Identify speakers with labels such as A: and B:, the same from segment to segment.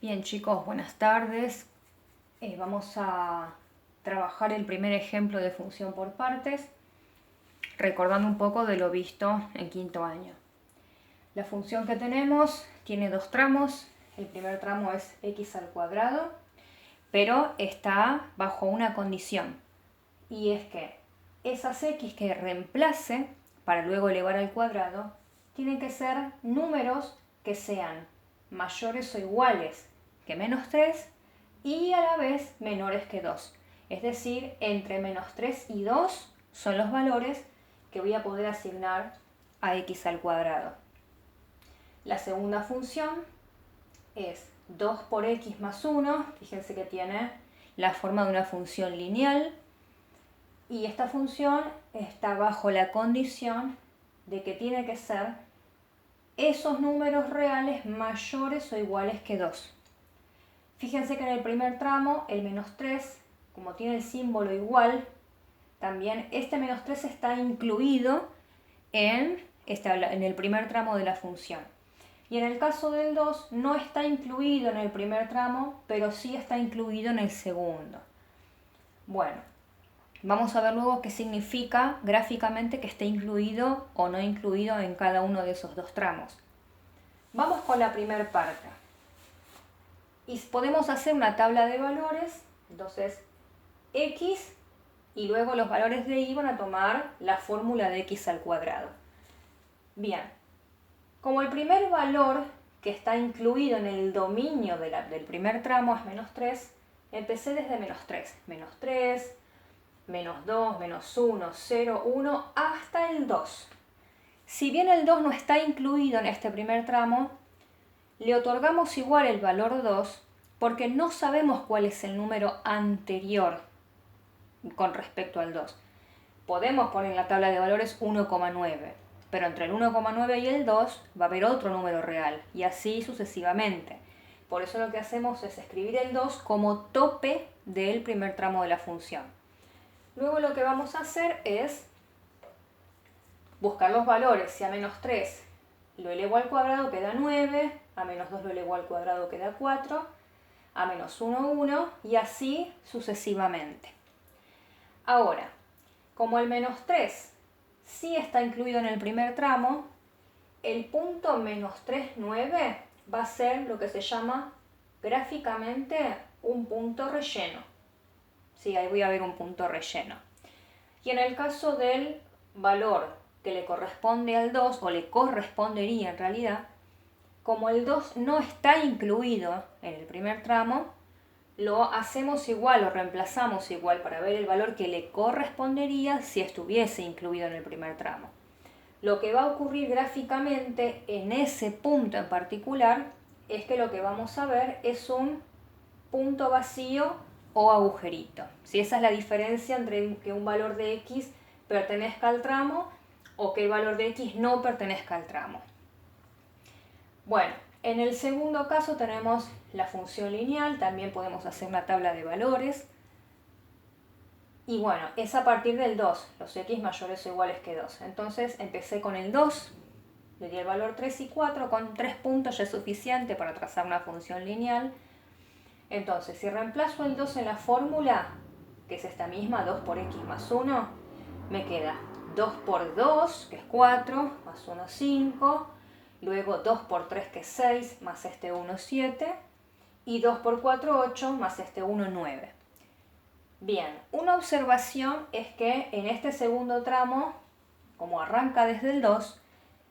A: Bien chicos, buenas tardes. Vamos a trabajar el primer ejemplo de función por partes, recordando un poco de lo visto en quinto año. La función que tenemos tiene dos tramos. El primer tramo es x al cuadrado, pero está bajo una condición. Y es que esas x que reemplace para luego elevar al cuadrado tienen que ser números que sean mayores o iguales que menos 3 y a la vez menores que 2. Es decir, entre menos 3 y 2 son los valores que voy a poder asignar a x al cuadrado. La segunda función es 2 por x más 1. Fíjense que tiene la forma de una función lineal. Y esta función está bajo la condición de que tiene que ser esos números reales mayores o iguales que 2. Fíjense que en el primer tramo, el menos 3, como tiene el símbolo igual, también este menos 3 está incluido en el primer tramo de la función. Y en el caso del 2 no está incluido en el primer tramo, pero sí está incluido en el segundo. Bueno, vamos a ver luego qué significa gráficamente que esté incluido o no incluido en cada uno de esos dos tramos. Vamos con la primera parte. Y podemos hacer una tabla de valores, entonces x y luego los valores de y van a tomar la fórmula de x al cuadrado. Bien, como el primer valor que está incluido en el dominio del primer tramo es menos 3, empecé desde menos 3. Menos 3, menos 2, menos 1, 0, 1, hasta el 2. Si bien el 2 no está incluido en este primer tramo, le otorgamos igual el valor 2 porque no sabemos cuál es el número anterior con respecto al 2. Podemos poner en la tabla de valores 1,9, pero entre el 1,9 y el 2 va a haber otro número real, y así sucesivamente. Por eso lo que hacemos es escribir el 2 como tope del primer tramo de la función. Luego lo que vamos a hacer es buscar los valores. Si a menos 3 lo elevo al cuadrado queda 9, a menos 2 lo elevo al cuadrado queda 4, a menos 1, 1, y así sucesivamente. Ahora, como el menos 3 sí está incluido en el primer tramo, el punto menos 3, 9 va a ser lo que se llama gráficamente un punto relleno. Sí, ahí voy a ver un punto relleno. Y en el caso del valor que le corresponde al 2, o le correspondería en realidad, como el 2 no está incluido en el primer tramo, lo hacemos igual, lo reemplazamos igual para ver el valor que le correspondería si estuviese incluido en el primer tramo. Lo que va a ocurrir gráficamente en ese punto en particular es que lo que vamos a ver es un punto vacío o agujerito. ¿Sí? Esa es la diferencia entre que un valor de x pertenezca al tramo o que el valor de x no pertenezca al tramo. Bueno, en el segundo caso tenemos la función lineal, también podemos hacer una tabla de valores. Y bueno, es a partir del 2, los x mayores o iguales que 2. Entonces empecé con el 2, le di el valor 3 y 4, con 3 puntos ya es suficiente para trazar una función lineal. Entonces, si reemplazo el 2 en la fórmula, que es esta misma, 2 por x más 1, me queda 2 por 2, que es 4, más 1, 5, luego 2 por 3, que es 6, más este 1, 7, y 2 por 4, 8, más este 1, 9. Bien, una observación es que en este segundo tramo, como arranca desde el 2,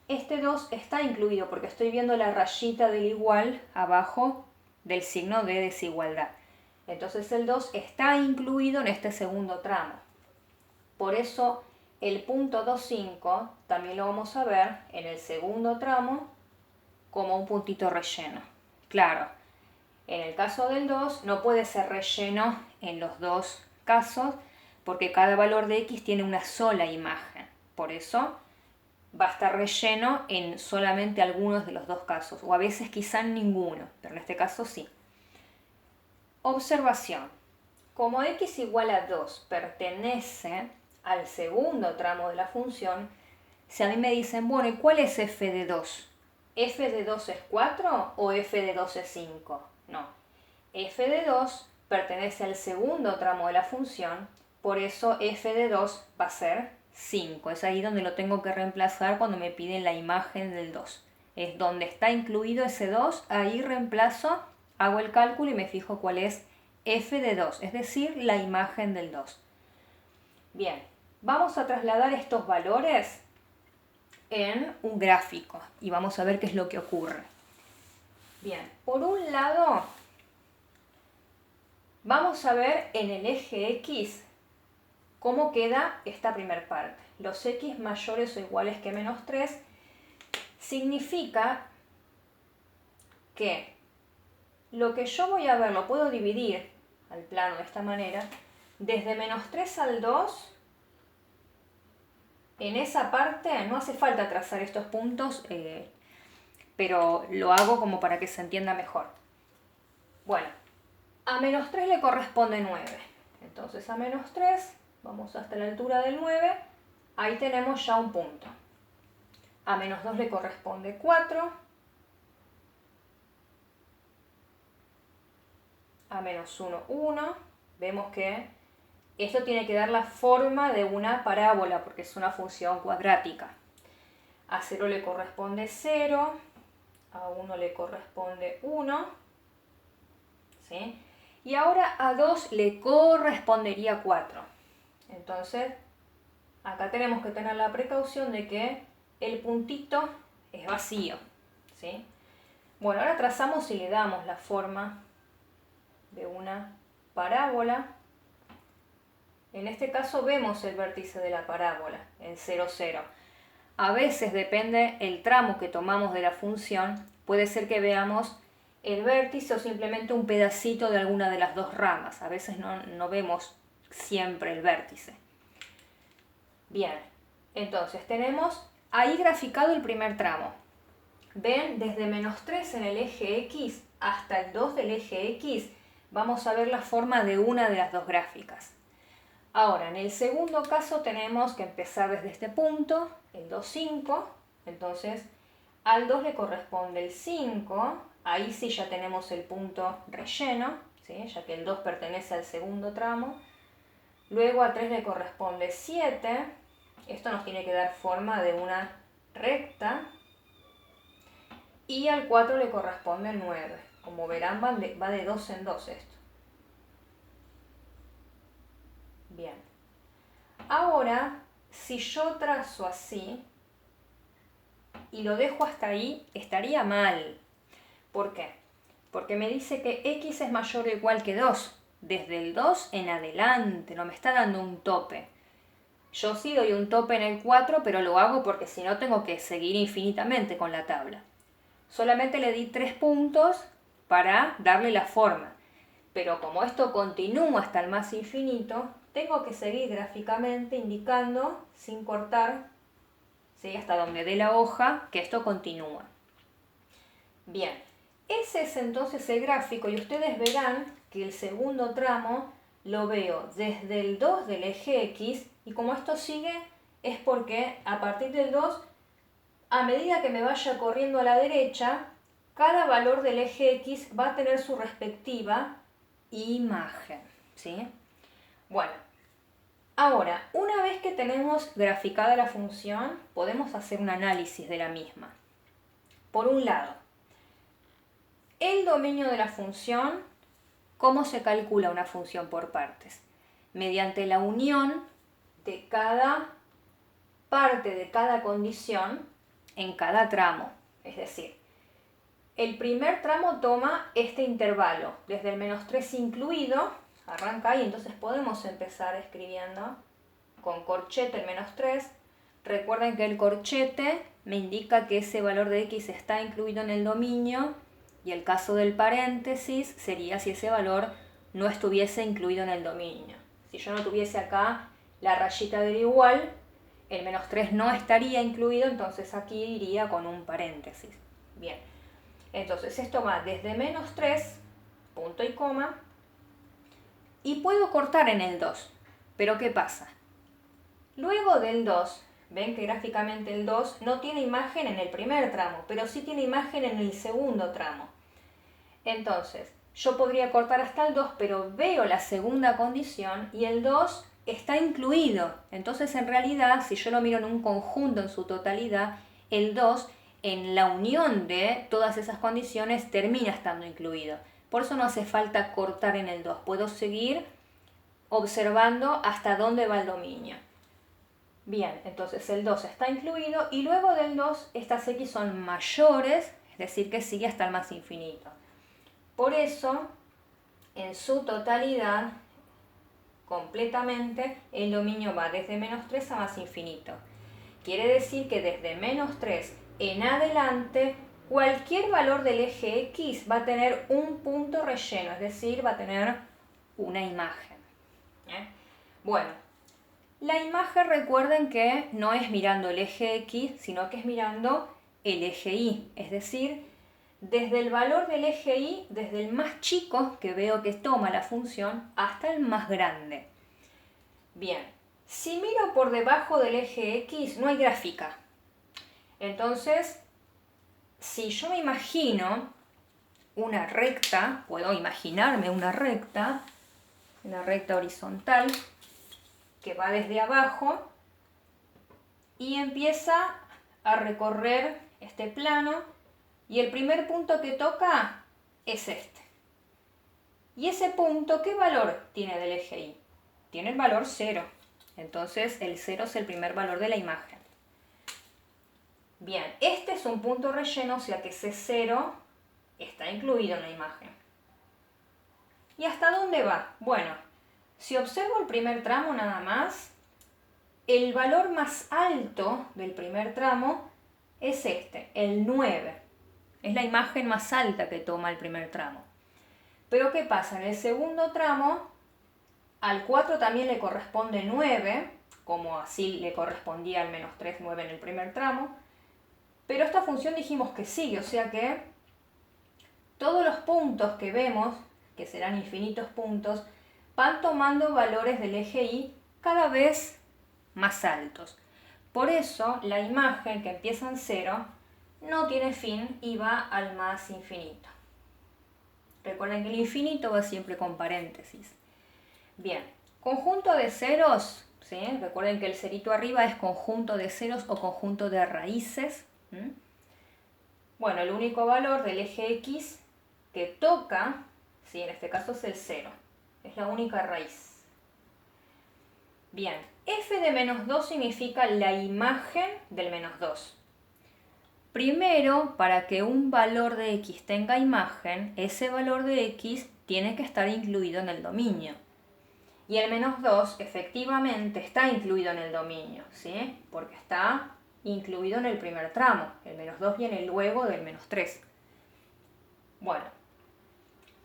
A: este 2 está incluido porque estoy viendo la rayita del igual abajo del signo de desigualdad. Entonces el 2 está incluido en este segundo tramo. Por eso el punto 2,5 también lo vamos a ver en el segundo tramo como un puntito relleno. Claro, en el caso del 2 no puede ser relleno en los dos casos porque cada valor de x tiene una sola imagen. Por eso va a estar relleno en solamente algunos de los dos casos, o a veces quizá en ninguno, pero en este caso sí. Observación. Como x igual a 2 pertenece al segundo tramo de la función, si a mí me dicen, bueno, ¿y cuál es f de 2? ¿f de 2 es 4 o f de 2 es 5? No. F de 2 pertenece al segundo tramo de la función, por eso f de 2 va a ser 5. Es ahí donde lo tengo que reemplazar cuando me piden la imagen del 2. Es donde está incluido ese 2, ahí reemplazo, hago el cálculo y me fijo cuál es f de 2, es decir, la imagen del 2. Bien, vamos a trasladar estos valores en un gráfico y vamos a ver qué es lo que ocurre. Bien, por un lado, vamos a ver en el eje X cómo queda esta primera parte. Los X mayores o iguales que menos 3 significa que lo que yo voy a ver lo puedo dividir al plano de esta manera. Desde menos 3 al 2, en esa parte no hace falta trazar estos puntos, pero lo hago como para que se entienda mejor. Bueno, a menos 3 le corresponde 9. Entonces a menos 3, vamos hasta la altura del 9, ahí tenemos ya un punto. A menos 2 le corresponde 4. A menos 1, 1. Vemos que esto tiene que dar la forma de una parábola porque es una función cuadrática. A 0 le corresponde 0. A 1 le corresponde 1. ¿Sí? Y ahora a 2 le correspondería 4. Entonces, acá tenemos que tener la precaución de que el puntito es vacío. ¿Sí? Bueno, ahora trazamos y le damos la forma de una parábola. En este caso vemos el vértice de la parábola en 0, 0. A veces, depende el tramo que tomamos de la función, puede ser que veamos el vértice o simplemente un pedacito de alguna de las dos ramas. A veces no vemos siempre el vértice. Bien, entonces tenemos ahí graficado el primer tramo. Ven, desde menos 3 en el eje X hasta el 2 del eje X, vamos a ver la forma de una de las dos gráficas. Ahora, en el segundo caso tenemos que empezar desde este punto, el 2, 5. Entonces, al 2 le corresponde el 5. Ahí sí ya tenemos el punto relleno, ¿sí? Ya que el 2 pertenece al segundo tramo. Luego a 3 le corresponde 7. Esto nos tiene que dar forma de una recta. Y al 4 le corresponde el 9. Como verán, va de 2 en 2 esto. Bien. Ahora, si yo trazo así y lo dejo hasta ahí, estaría mal. ¿Por qué? Porque me dice que x es mayor o igual que 2. Desde el 2 en adelante, no me está dando un tope. Yo sí doy un tope en el 4, pero lo hago porque si no tengo que seguir infinitamente con la tabla. Solamente le di 3 puntos para darle la forma. Pero como esto continúa hasta el más infinito, tengo que seguir gráficamente indicando, sin cortar, ¿sí? Hasta donde dé la hoja, que esto continúa. Bien, ese es entonces el gráfico y ustedes verán que el segundo tramo lo veo desde el 2 del eje X y como esto sigue es porque a partir del 2, a medida que me vaya corriendo a la derecha, cada valor del eje X va a tener su respectiva imagen, ¿sí? Bueno, ahora, una vez que tenemos graficada la función, podemos hacer un análisis de la misma. Por un lado, el dominio de la función, ¿cómo se calcula una función por partes? Mediante la unión de cada parte de cada condición en cada tramo. Es decir, el primer tramo toma este intervalo, desde el menos 3 incluido, arranca ahí, entonces podemos empezar escribiendo con corchete el menos 3. Recuerden que el corchete me indica que ese valor de x está incluido en el dominio y el caso del paréntesis sería si ese valor no estuviese incluido en el dominio. Si yo no tuviese acá la rayita del igual, el menos 3 no estaría incluido, entonces aquí iría con un paréntesis. Bien, entonces esto va desde menos 3, punto y coma, y puedo cortar en el 2. Pero ¿qué pasa? Luego del 2 Ven que gráficamente el 2 no tiene imagen en el primer tramo, pero sí tiene imagen en el segundo tramo. Entonces, yo podría cortar hasta el 2, pero veo la segunda condición y el 2 está incluido. Entonces, en realidad, si yo lo miro en un conjunto en su totalidad, el 2, en la unión de todas esas condiciones, termina estando incluido. Por eso no hace falta cortar en el 2. Puedo seguir observando hasta dónde va el dominio. Bien, entonces el 2 está incluido y luego del 2 estas x son mayores, es decir, que sigue hasta el más infinito. Por eso, en su totalidad, completamente, el dominio va desde menos 3 a más infinito. Quiere decir que desde menos 3 en adelante, cualquier valor del eje X va a tener un punto relleno, es decir, va a tener una imagen. Bueno, la imagen recuerden que no es mirando el eje X, sino que es mirando el eje Y, es decir, desde el valor del eje Y, desde el más chico que veo que toma la función, hasta el más grande. Bien, si miro por debajo del eje X no hay gráfica. Entonces, si yo me imagino una recta, puedo imaginarme una recta horizontal que va desde abajo y empieza a recorrer este plano y el primer punto que toca es este. Y ese punto, ¿qué valor tiene del eje Y? Tiene el valor 0. Entonces el 0 es el primer valor de la imagen. Bien, este es un punto relleno, o sea que ese 0 está incluido en la imagen. ¿Y hasta dónde va? Bueno, si observo el primer tramo nada más, el valor más alto del primer tramo es este, el 9. Es la imagen más alta que toma el primer tramo. Pero ¿qué pasa? En el segundo tramo, al 4 también le corresponde 9, como así le correspondía al menos 3, 9 en el primer tramo. Pero esta función dijimos que sigue, o sea que todos los puntos que vemos, que serán infinitos puntos, van tomando valores del eje Y cada vez más altos. Por eso la imagen que empieza en 0 no tiene fin y va al más infinito. Recuerden que el infinito va siempre con paréntesis. Bien, conjunto de ceros, ¿sí? Recuerden que el cerito arriba es conjunto de ceros o conjunto de raíces. Bueno, el único valor del eje X que toca, ¿sí? En este caso es el 0. Es la única raíz. Bien, f de menos 2 significa la imagen del menos 2. Primero, para que un valor de x tenga imagen, ese valor de x tiene que estar incluido en el dominio. Y el menos 2 efectivamente está incluido en el dominio, ¿sí? Porque está incluido en el primer tramo. El menos 2 viene luego del menos 3. Bueno,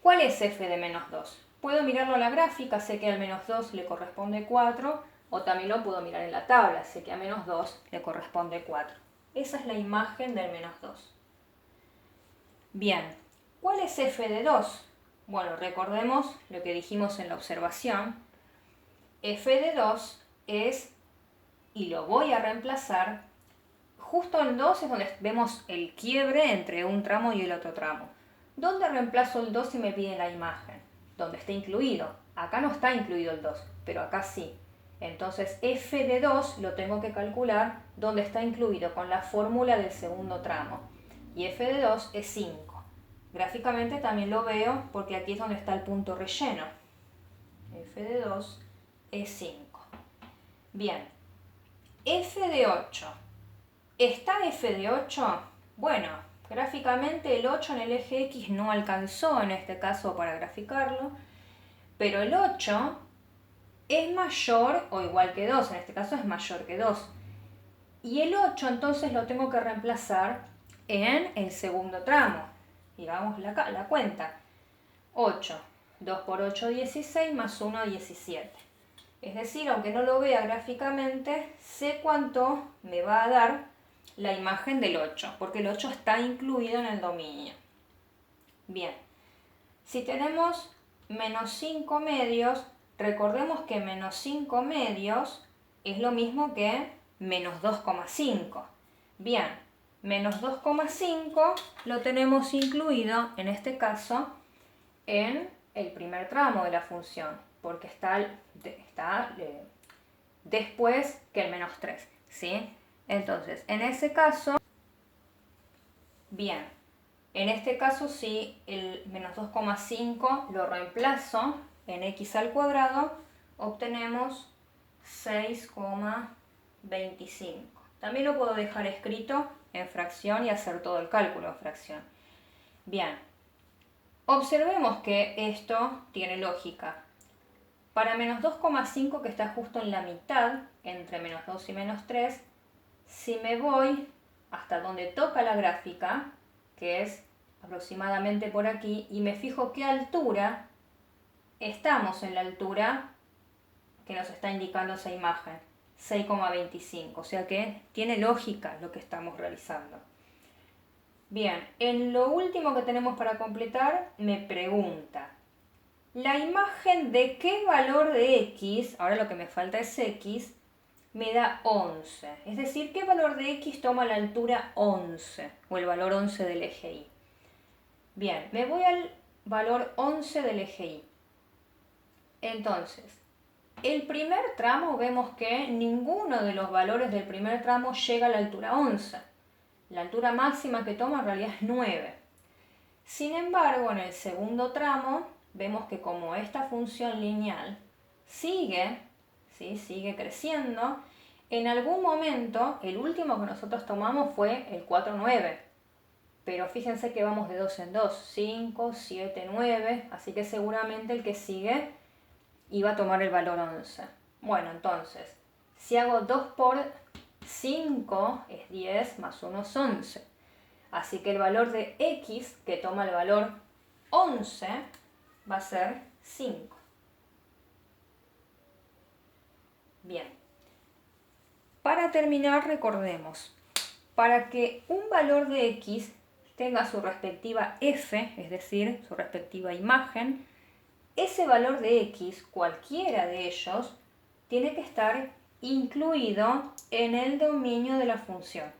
A: ¿cuál es f de menos 2? Puedo mirarlo en la gráfica, sé que al menos 2 le corresponde 4, o también lo puedo mirar en la tabla, sé que a menos 2 le corresponde 4. Esa es la imagen del menos 2. Bien, ¿cuál es f de 2? Bueno, recordemos lo que dijimos en la observación. F de 2 es, y lo voy a reemplazar, justo en 2 es donde vemos el quiebre entre un tramo y el otro tramo. ¿Dónde reemplazo el 2 si me piden la imagen? Donde está incluido. Acá no está incluido el 2, pero acá sí. Entonces f de 2 lo tengo que calcular donde está incluido con la fórmula del segundo tramo. Y f de 2 es 5. Gráficamente también lo veo porque aquí es donde está el punto relleno. F de 2 es 5. Bien, f de 8. ¿Está f de 8? Bueno, gráficamente el 8 en el eje X no alcanzó en este caso para graficarlo, pero el 8 es mayor o igual que 2, en este caso es mayor que 2. Y el 8 entonces lo tengo que reemplazar en el segundo tramo. Y hagamos la cuenta. 8, 2 por 8, 16, más 1, 17. Es decir, aunque no lo vea gráficamente, sé cuánto me va a dar la imagen del 8, porque el 8 está incluido en el dominio. Bien, si tenemos menos 5 medios, recordemos que menos 5 medios es lo mismo que menos 2,5. Bien, menos 2,5 lo tenemos incluido, en este caso, en el primer tramo de la función, porque está después que el menos 3, ¿sí? Entonces, en ese caso, bien, en este caso sí, el menos 2,5 lo reemplazo en x al cuadrado, obtenemos 6,25. También lo puedo dejar escrito en fracción y hacer todo el cálculo en fracción. Bien, observemos que esto tiene lógica. Para menos 2,5, que está justo en la mitad, entre menos 2 y menos 3, si me voy hasta donde toca la gráfica, que es aproximadamente por aquí, y me fijo qué altura, estamos en la altura que nos está indicando esa imagen, 6,25, o sea que tiene lógica lo que estamos realizando. Bien, en lo último que tenemos para completar, me pregunta, ¿la imagen de qué valor de x, ahora lo que me falta es x, me da 11? Es decir, ¿qué valor de x toma la altura 11, o el valor 11 del eje y? Bien, me voy al valor 11 del eje y. Entonces, el primer tramo vemos que ninguno de los valores del primer tramo llega a la altura 11. La altura máxima que toma en realidad es 9. Sin embargo, en el segundo tramo vemos que como esta función lineal sigue creciendo, en algún momento el último que nosotros tomamos fue el 4, 9. Pero fíjense que vamos de 2 en 2, 5, 7, 9, así que seguramente el que sigue iba a tomar el valor 11. Bueno, entonces, si hago 2 por 5 es 10, más 1 es 11. Así que el valor de x, que toma el valor 11, va a ser 5. Bien. Para terminar, recordemos, para que un valor de x tenga su respectiva f, es decir, su respectiva imagen, ese valor de x, cualquiera de ellos, tiene que estar incluido en el dominio de la función.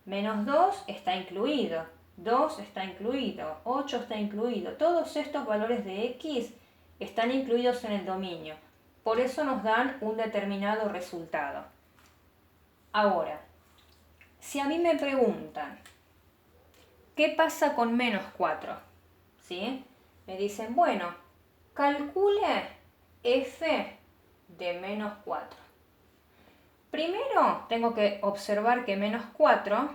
A: Menos 2 está incluido, 2 está incluido, 8 está incluido. Todos estos valores de x están incluidos en el dominio. Por eso nos dan un determinado resultado. Ahora, si a mí me preguntan, ¿qué pasa con menos 4? ¿Sí? Me dicen, bueno, calcule f de menos 4. Primero tengo que observar que menos 4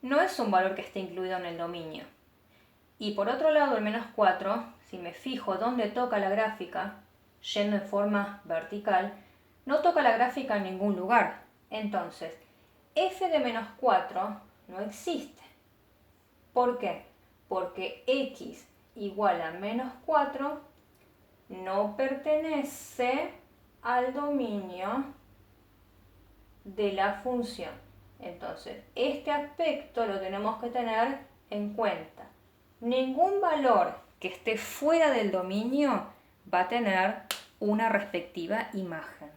A: no es un valor que esté incluido en el dominio. Y por otro lado, el menos 4, si me fijo dónde toca la gráfica, yendo en forma vertical, no toca la gráfica en ningún lugar. Entonces, f de menos 4 no existe. ¿Por qué? Porque x igual a menos 4 no pertenece al dominio de la función. Entonces, este aspecto lo tenemos que tener en cuenta. Ningún valor que esté fuera del dominio va a tener una respectiva imagen.